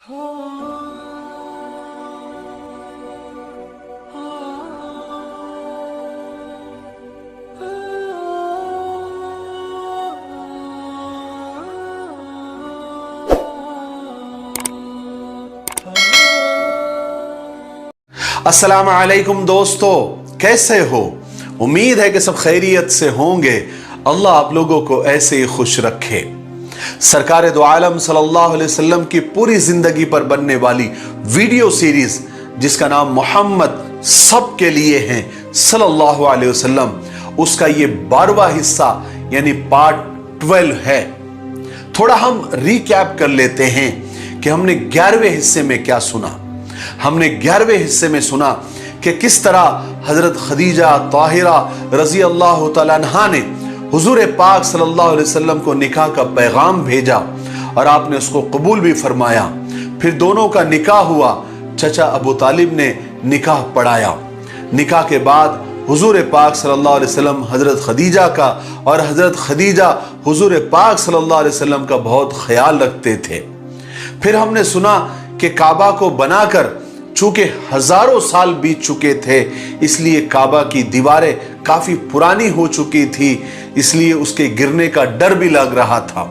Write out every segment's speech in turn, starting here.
अस्सलाम वालेकुम दोस्तों, कैसे हो? उम्मीद है कि सब खैरियत से होंगे। अल्लाह आप लोगों को ऐसे ही खुश रखे। सरकार दो आलम सल्लल्लाहु अलैहि वसल्लम की पूरी जिंदगी पर बनने वाली वीडियो सीरीज जिसका नाम मोहम्मद सबके लिए है सल्लल्लाहु अलैहि वसल्लम, उसका ये 12वां हिस्सा यानी पार्ट 12 है। थोड़ा हम रिकैप कर लेते हैं कि हमने 11वें हिस्से में क्या सुना। हमने 11वें हिस्से में सुना कि किस तरह हजरत खदीजा ताहिरा रजी अल्लाह तआला अन्हा ने हुजूर पाक सल्लल्लाहु अलैहि वसल्लम को निकाह का पैगाम भेजा और आपने उसको कबूल भी फरमाया। फिर दोनों का निकाह हुआ। चचा अबू तालिब ने निकाह पढ़ाया। निकाह के बाद हुजूर पाक सल्लल्लाहु अलैहि वसल्लम हजरत खदीजा का और हजरत खदीजा हुजूर पाक सल्लल्लाहु अलैहि वसल्लम का बहुत ख्याल रखते थे। फिर हमने सुना कि काबा को बनाकर चूंकि हजारों साल बीत चुके थे, इसलिए काबा की दीवारें काफी पुरानी हो चुकी थी, इसलिए उसके गिरने का डर भी लग रहा था।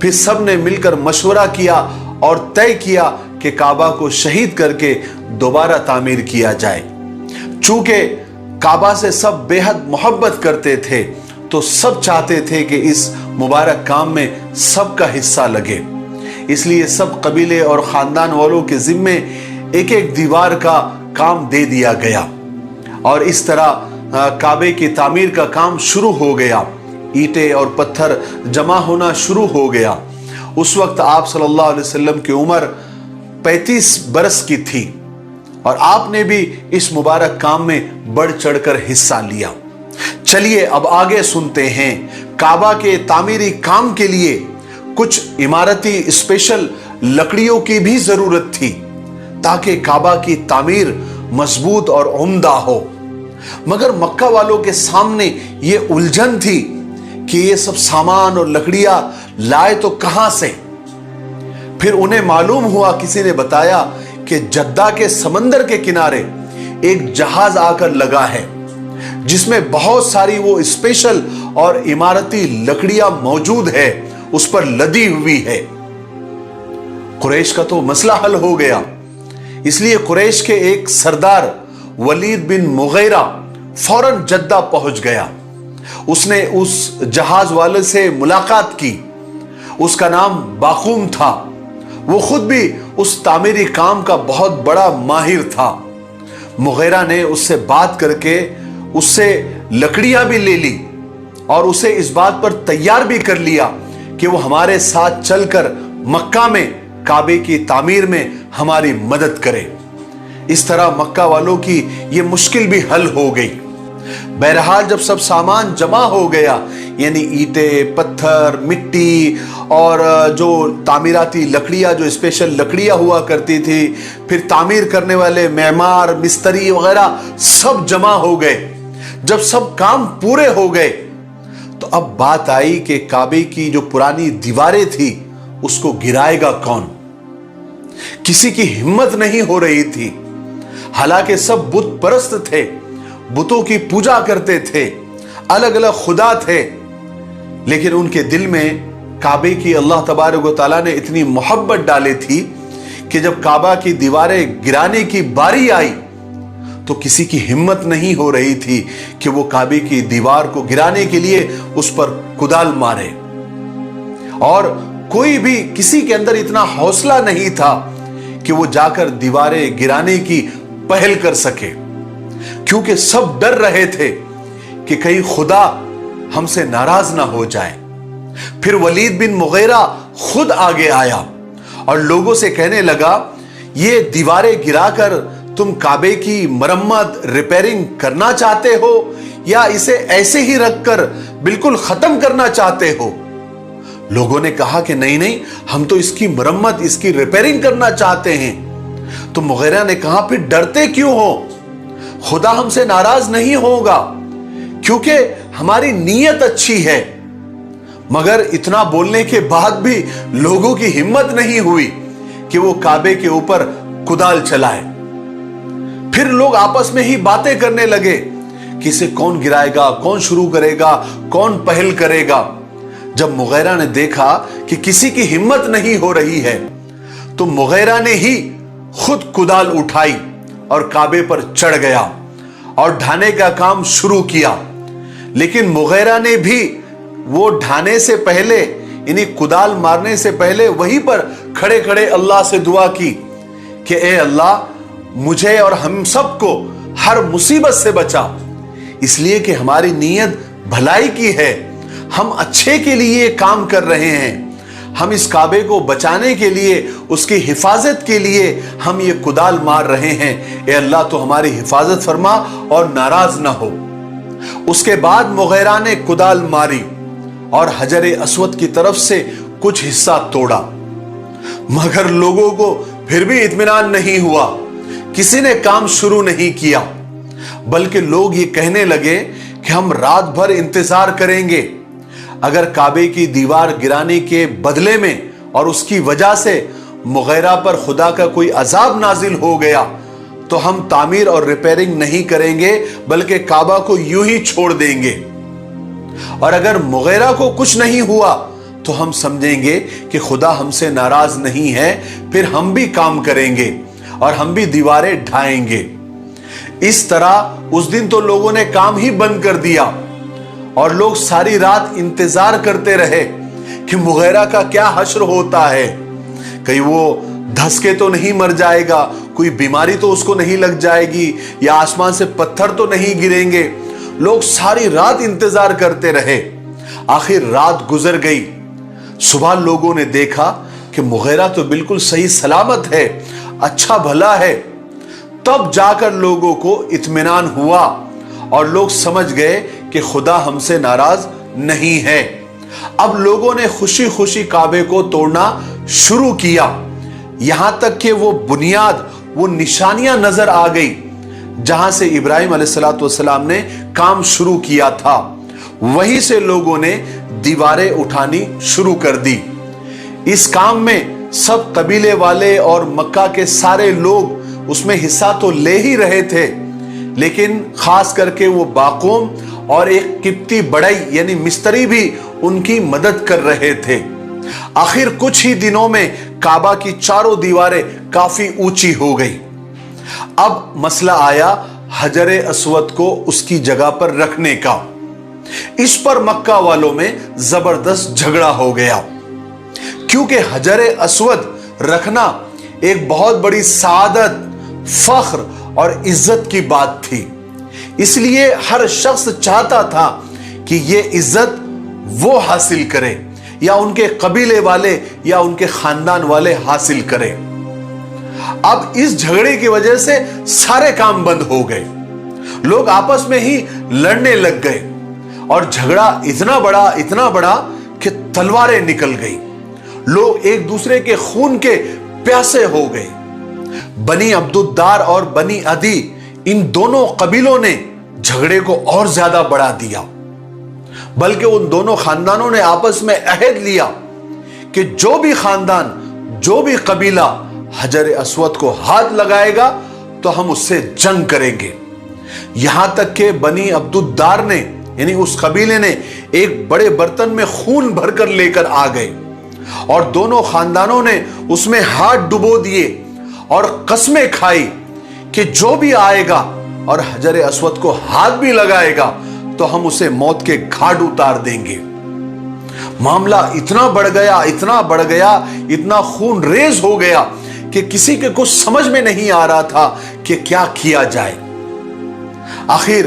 फिर सब ने मिलकर मशवरा किया और तय किया कि काबा को शहीद करके दोबारा तामीर किया जाए। चूंकि काबा से सब बेहद मोहब्बत करते थे, तो सब चाहते थे कि इस मुबारक काम में सबका हिस्सा लगे, इसलिए सब कबीले और खानदान वालों के जिम्मे एक एक दीवार का काम दे दिया गया और इस तरह काबे की तामीर का काम शुरू हो गया। ईंटें और पत्थर जमा होना शुरू हो गया। उस वक्त आप सल्लल्लाहु अलैहि वसल्लम की उम्र 35 बरस की थी और आपने भी इस मुबारक काम में बढ़ चढ़कर हिस्सा लिया। चलिए अब आगे सुनते हैं। काबा के तामीरी काम के लिए कुछ इमारती स्पेशल लकड़ियों की भी जरूरत थी ताकि काबा की तामीर मजबूत और उम्दा हो। मगर मक्का वालों के सामने ये उलझन थी कि ये सब सामान और लकड़ियां लाए तो कहां से। फिर उन्हें मालूम हुआ, किसी ने बताया कि जद्दा के समंदर के किनारे एक जहाज आकर लगा है जिसमें बहुत सारी वो स्पेशल और इमारती लकड़ियां मौजूद है, उस पर लदी हुई है। कुरैश का तो मसला हल हो गया। इसलिए कुरैश के एक सरदार वलीद बिन मुगैरा फौरन जद्दा पहुंच गया। उसने उस जहाज वाले से मुलाकात की। उसका नाम बाकूम था। वो खुद भी उस तामीरी काम का बहुत बड़ा माहिर था। मुगैरा ने उससे बात करके उससे लकड़ियां भी ले ली और उसे इस बात पर तैयार भी कर लिया कि वो हमारे साथ चलकर मक्का में काबे की तामीर में हमारी मदद करे। इस तरह मक्का वालों की ये मुश्किल भी हल हो गई। बहरहाल जब सब सामान जमा हो गया, यानी ईंटें, पत्थर, मिट्टी और जो तामीराती लकड़ियां, जो स्पेशल लकड़ियां हुआ करती थी, फिर तामीर करने वाले मेमार, मिस्त्री वगैरह सब जमा हो गए। जब सब काम पूरे हो गए तो अब बात आई कि काबे की जो पुरानी दीवारें थी उसको गिराएगा कौन। किसी की हिम्मत नहीं हो रही थी। हालांकि सब बुत परस्त थे, बुतों की पूजा करते थे, अलग अलग खुदा थे, लेकिन उनके दिल में काबे की अल्लाह तबारक व तआला ने इतनी मोहब्बत डाली थी कि जब काबा की दीवारें गिराने की बारी आई तो किसी की हिम्मत नहीं हो रही थी कि वो काबे की दीवार को गिराने के लिए उस पर कुदाल मारे। और कोई भी, किसी के अंदर इतना हौसला नहीं था कि वो जाकर दीवारें गिराने की पहल कर सके, क्योंकि सब डर रहे थे कि कहीं खुदा हमसे नाराज ना हो जाए। फिर वलीद बिन मुगैरा खुद आगे आया और लोगों से कहने लगा, ये दीवारें गिराकर तुम काबे की मरम्मत, रिपेयरिंग करना चाहते हो या इसे ऐसे ही रखकर बिल्कुल खत्म करना चाहते हो? लोगों ने कहा कि नहीं नहीं, हम तो इसकी मरम्मत, इसकी रिपेयरिंग करना चाहते हैं। तो मुगैरा ने कहा, फिर डरते क्यों हो? खुदा हमसे नाराज नहीं होगा क्योंकि हमारी नीयत अच्छी है। मगर इतना बोलने के बाद भी लोगों की हिम्मत नहीं हुई कि वो काबे के ऊपर कुदाल चलाए। फिर लोग आपस में ही बातें करने लगे कि इसे कौन गिराएगा, कौन शुरू करेगा, कौन पहल करेगा। जब मुगैरा ने देखा कि किसी की हिम्मत नहीं हो रही है, तो मुगैरा ने ही खुद कुदाल उठाई और काबे पर चढ़ गया और ढाने का काम शुरू किया। लेकिन मुगैरा ने भी वो ढाने से पहले, यानी कुदाल मारने से पहले, वहीं पर खड़े खड़े अल्लाह से दुआ की कि ए अल्लाह, मुझे और हम सबको हर मुसीबत से बचा, इसलिए कि हमारी नीयत भलाई की है, हम अच्छे के लिए काम कर रहे हैं, हम इस काबे को बचाने के लिए, उसकी हिफाजत के लिए हम ये कुदाल मार रहे हैं। ए अल्लाह, तो हमारी हिफाजत फरमा और नाराज ना हो। उसके बाद मुगैरा ने कुदाल मारी और हजर अस्वद की तरफ से कुछ हिस्सा तोड़ा, मगर लोगों को फिर भी इत्मीनान नहीं हुआ। किसी ने काम शुरू नहीं किया, बल्कि लोग ये कहने लगे कि हम रात भर इंतजार करेंगे। अगर काबे की दीवार गिराने के बदले में और उसकी वजह से मुगैरा पर खुदा का कोई अजाब नाजिल हो गया, तो हम तामीर और रिपेयरिंग नहीं करेंगे, बल्कि काबा को यूं ही छोड़ देंगे। और अगर मुगैरा को कुछ नहीं हुआ, तो हम समझेंगे कि खुदा हमसे नाराज नहीं है, फिर हम भी काम करेंगे और हम भी दीवारें ढाएंगे। इस तरह उस दिन तो लोगों ने काम ही बंद कर दिया और लोग सारी रात इंतजार करते रहे कि मुगैरा का क्या हश्र होता है, कहीं वो धस के तो नहीं मर जाएगा, कोई बीमारी तो उसको नहीं लग जाएगी, या आसमान से पत्थर तो नहीं गिरेंगे। लोग सारी रात इंतजार करते रहे। आखिर रात गुजर गई। सुबह लोगों ने देखा कि मुगैरा तो बिल्कुल सही सलामत है, अच्छा भला है। तब जाकर लोगों को इत्मीनान हुआ और लोग समझ गए कि खुदा हमसे नाराज नहीं है। अब लोगों ने खुशी खुशी काबे को तोड़ना शुरू किया, यहां तक कि वो बुनियाद, वो निशानियां नजर आ गई जहां से इब्राहिम अलैहिस्सलाम ने काम शुरू किया था। वहीं से लोगों ने दीवारें उठानी शुरू कर दी। इस काम में सब कबीले वाले और मक्का के सारे लोग उसमें हिस्सा तो ले ही रहे थे, लेकिन खास करके वो बाकूम और एक किप्ती बड़ई यानी मिस्त्री भी उनकी मदद कर रहे थे। आखिर कुछ ही दिनों में काबा की चारों दीवारें काफी ऊंची हो गई। अब मसला आया हजरे अस्वद को उसकी जगह पर रखने का। इस पर मक्का वालों में जबरदस्त झगड़ा हो गया, क्योंकि हजरे अस्वद रखना एक बहुत बड़ी सादत, फख्र और इज्जत की बात थी। इसलिए हर शख्स चाहता था कि यह इज्जत वो हासिल करे, या उनके कबीले वाले या उनके खानदान वाले हासिल करें। अब इस झगड़े की वजह से सारे काम बंद हो गए, लोग आपस में ही लड़ने लग गए और झगड़ा इतना बड़ा कि तलवारें निकल गई। लोग एक दूसरे के खून के प्यासे हो गए। बनी अब्दुद्दार और बनी अदी, इन दोनों कबीलों ने झगड़े को और ज्यादा बढ़ा दिया, बल्कि उन दोनों खानदानों ने आपस में अहद लिया कि जो भी खानदान, जो भी कबीला हजर अस्वद को हाथ लगाएगा तो हम उससे जंग करेंगे। यहां तक कि बनी अब्दुद्दार ने, यानी उस कबीले ने, एक बड़े बर्तन में खून भरकर लेकर आ गए और दोनों खानदानों ने उसमें हाथ डुबो दिए और कस्में खाई कि जो भी आएगा और हजर अस्वद को हाथ भी लगाएगा तो हम उसे मौत के घाट उतार देंगे। मामला इतना बढ़ गया, इतना खून रेज हो गया कि किसी के कुछ समझ में नहीं आ रहा था कि क्या किया जाए। आखिर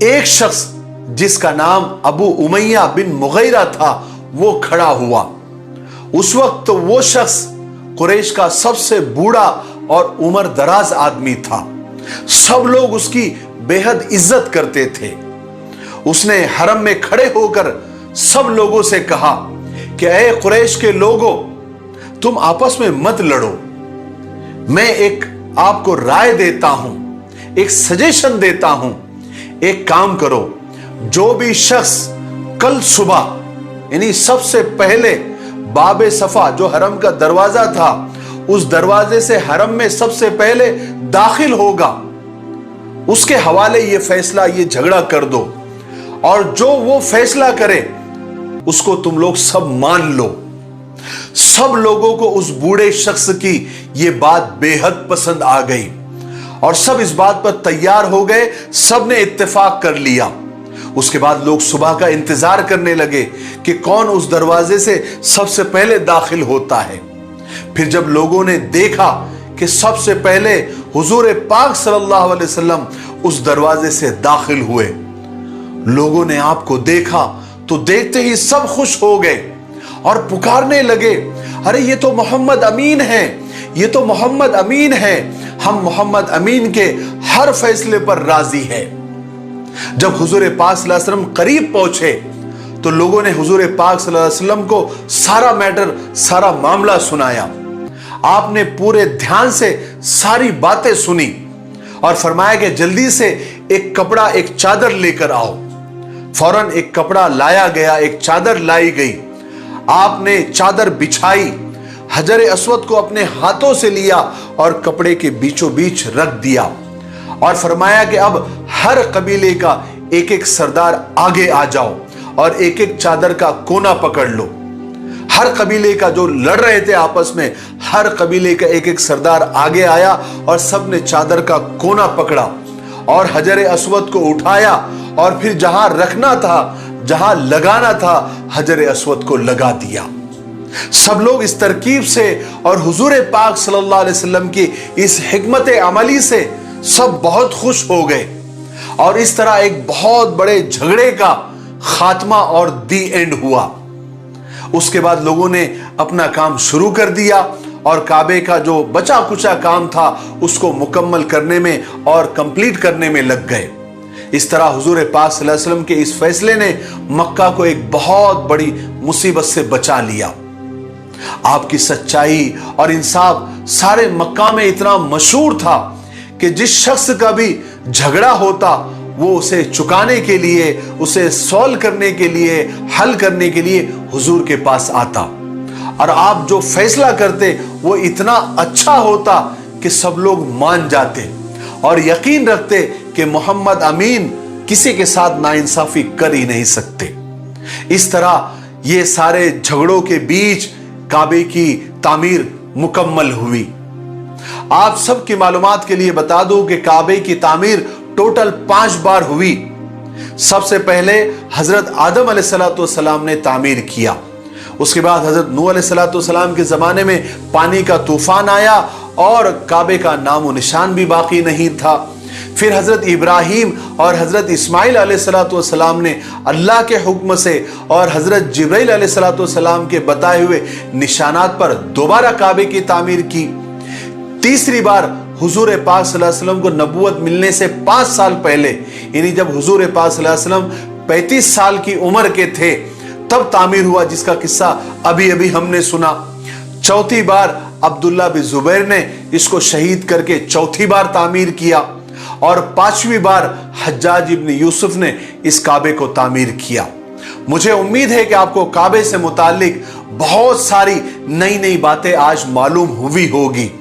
एक शख्स जिसका नाम अबू उमैया बिन मुगैरा था, वो खड़ा हुआ। उस वक्त वो शख्स कुरैश का सबसे बूढ़ा और उम्र दराज आदमी था। सब लोग उसकी बेहद इज्जत करते थे। उसने हरम में खड़े होकर सब लोगों से कहा कि ऐ कुरैश के लोगों, तुम आपस में मत लड़ो। मैं एक आपको राय देता हूं, एक सजेशन देता हूं। एक काम करो, जो भी शख्स कल सुबह, यानी सबसे पहले बाबे सफा जो हरम का दरवाजा था, उस दरवाजे से हरम में सबसे पहले दाखिल होगा, उसके हवाले ये फैसला, ये झगड़ा कर दो, और जो वो फैसला करे उसको तुम लोग सब मान लो। सब लोगों को उस बूढ़े शख्स की ये बात बेहद पसंद आ गई और सब इस बात पर तैयार हो गए, सब ने इत्तेफाक कर लिया। उसके बाद लोग सुबह का इंतजार करने लगे कि कौन उस दरवाजे से सबसे पहले दाखिल होता है। फिर जब लोगों ने देखा कि सबसे पहले हुजूर पाक सल्लल्लाहु अलैहि वसल्लम उस दरवाजे से दाखिल हुए, लोगों ने आपको देखा तो देखते ही सब खुश हो गए और पुकारने लगे, अरे ये तो मोहम्मद अमीन है, ये तो मोहम्मद अमीन है, हम मोहम्मद अमीन के हर फैसले पर राजी है। जब हुजूर पाक सल्लल्लाहु अलैहि वसल्लम करीब पहुंचे तो लोगों ने हुजूर पाक सल्लल्लाहु अलैहि वसल्लम को सारा मैटर, सारा मामला सुनाया। आपने पूरे ध्यान से सारी बातें सुनी और फरमाया कि जल्दी से एक कपड़ा, एक चादर लेकर आओ। फौरन एक कपड़ा लाया गया, एक चादर लाई गई। आपने चादर बिछाई, हजर अस्वद को अपने हाथों से लिया और कपड़े के बीचों बीच रख दिया और फरमाया कि अब हर कबीले का एक एक सरदार आगे आ जाओ और एक एक चादर का कोना पकड़ लो। हर कबीले का जो लड़ रहे थे आपस में, हर कबीले का एक एक सरदार आगे आया और सबने चादर का कोना पकड़ा और हजर अस्वद को उठाया और फिर जहां रखना था, जहां लगाना था, हजर अस्वद को लगा दिया। सब लोग इस तरकीब से और हुजूर पाक सल्लल्लाहु अलैहि वसल्लम की इस हिकमत अमली से सब बहुत खुश हो गए और इस तरह एक बहुत बड़े झगड़े का खात्मा और दी एंड हुआ। उसके बाद लोगों ने अपना काम शुरू कर दिया और काबे का जो बचा कुचा काम था उसको मुकम्मल करने में और कंप्लीट करने में लग गए। इस तरह हुजूर पाक सल्लल्लाहु अलैहि वसल्लम के इस फैसले ने मक्का को एक बहुत बड़ी मुसीबत से बचा लिया। आपकी सच्चाई और इंसाफ सारे मक्का में इतना मशहूर था कि जिस शख्स का भी झगड़ा होता वो उसे चुकाने के लिए, उसे सॉल्व करने के लिए, हल करने के लिए हुजूर के पास आता और आप जो फैसला करते वो इतना अच्छा होता कि सब लोग मान जाते और यकीन रखते कि मोहम्मद अमीन किसी के साथ नाइंसाफी कर ही नहीं सकते। इस तरह ये सारे झगड़ों के बीच काबे की तामीर मुकम्मल हुई। आप सबकी मालूमात के लिए बता दूं कि काबे की तामीर टोटल 5 बार हुई। सबसे पहले हजरत आदम अलैहिस्सलाम ने तामीर किया, उसके बाद हजरत नूह अलैहिस्सलाम के जमाने में पानी का तूफान आया और काबे का नामो निशान भी बाकी नहीं था। फिर हजरत इब्राहिम और हजरत इस्माइल अलैहिस्सलाम ने अल्लाह के हुक्म से और हजरत जिब्राइल अलैहिस्सलाम के बताए हुए निशानात पर दोबारा काबे की तामीर की। तीसरी बार हुजूर पाक सल्लल्लाहु अलैहि वसल्लम को नबूवत मिलने से 5 साल पहले, यानी जब हुजूर पाक सल्लल्लाहु अलैहि वसल्लम 35 साल की उम्र के थे तब तामीर हुआ, जिसका किस्सा अभी अभी हमने सुना। चौथी बार अब्दुल्ला बिन जुबैर ने इसको शहीद करके चौथी बार तामीर किया और 5वीं बार हज्जाज इब्न यूसुफ ने इस काबे को तामीर किया। मुझे उम्मीद है कि आपको काबे से मुताल्लिक बहुत सारी नई नई बातें आज मालूम हुई होगी।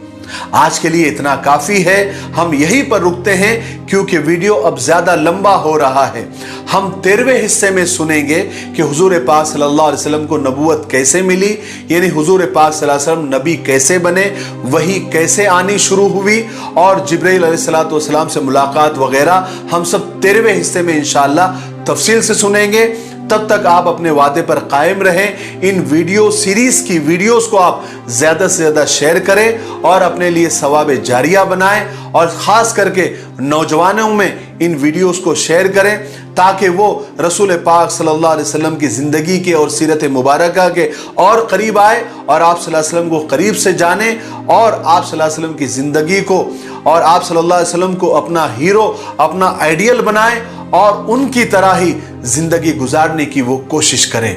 आज के लिए इतना काफी है, हम यहीं पर रुकते हैं क्योंकि वीडियो अब ज्यादा लंबा हो रहा है। हम 13वें हिस्से में सुनेंगे कि हुजूर पाक सल्लल्लाहु अलैहि वसल्लम को नबूवत कैसे मिली, यानी हुजूर पाक सल्लल्लाहु अलैहि वसल्लम नबी कैसे बने, वही कैसे आनी शुरू हुई और जिब्राइल अलैहिस्सलाम से मुलाकात वगैरह हम सब 13वें हिस्से में इंशाअल्लाह तफसील से सुनेंगे। तब तक आप अपने वादे पर कायम रहें। इन वीडियो सीरीज की वीडियोस को आप ज्यादा से ज्यादा शेयर करें और अपने लिए सवाब जारिया बनाएं और खास करके नौजवानों में इन वीडियोस को शेयर करें ताकि वो रसूल पाक सल्लल्लाहु अलैहि वसल्लम की जिंदगी के और सीरत मुबारका के और करीब आए और आप सल्लल्लाहु अलैहि वसल्लम को करीब से जाने और आप सल्लल्लाहु अलैहि वसल्लम की जिंदगी को और आप सल्लल्लाहु अलैहि वसल्लम को अपना हीरो, अपना आइडियल बनाएं और उनकी तरह ही जिंदगी गुजारने की वो कोशिश करें।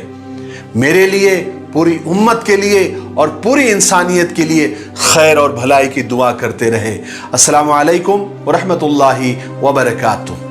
मेरे लिए, पूरी उम्मत के लिए और पूरी इंसानियत के लिए खैर और भलाई की दुआ करते रहे। अस्सलामु अलैकुम व रहमतुल्लाहि व बरकातुहू।